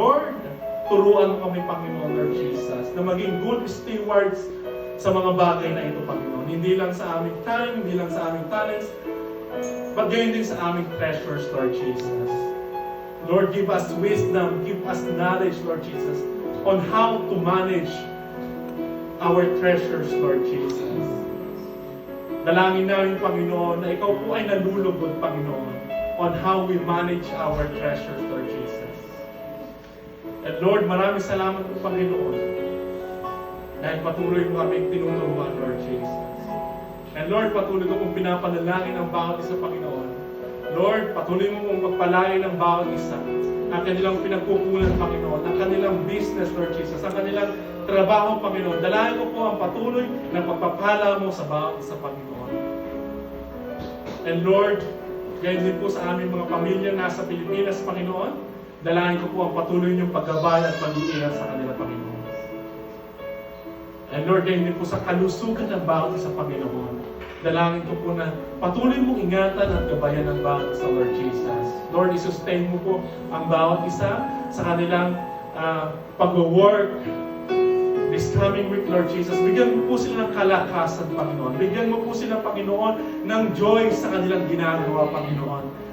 Lord, turuan mo kami, Panginoon, Lord Jesus, na maging good stewards sa mga bagay na ito, Panginoon. Hindi lang sa aming time, hindi lang sa aming talents, but gayon din sa aming treasures, Lord Jesus. Lord, give us wisdom, give us knowledge, Lord Jesus, on how to manage our treasures, Lord Jesus. Dalangin namin, Panginoon, na Ikaw po ay nalulugod, Panginoon, on how we manage our treasures, Lord Jesus. And Lord, maraming salamat po, Panginoon, dahil patuloy mo kami tinuturuan, Lord Jesus. And Lord, patuloy ko pong pinapanalangin ang bawat isa, Panginoon. Lord, patuloy mo pong magpalain ang bawat isa. Ang kanilang pinagkukunan, Panginoon. Ang kanilang business, Lord Jesus. Ang kanilang trabaho, Panginoon. Dalangin ko po ang patuloy na pagpapala mo sa bawat isa, Panginoon. And Lord, gayon din po sa aming mga pamilya nasa Pilipinas, Panginoon. Dalangin ko po ang patuloy niyong paggabay at pag-iingat sa kanila, Panginoon. And Lord, gayon din po sa kalusugan ng bawat isa, Panginoon. Dalangin ko po na patuloy mong ingatan at gabayan ng bawat isa, Lord Jesus. Lord, i-sustain mo po ang bawat isa sa kanilang pag-work this coming week, Lord Jesus. Bigyan mo po sila ng kalakasan, Panginoon. Bigyan mo po sila, Panginoon, ng joy sa kanilang ginagawa, Panginoon.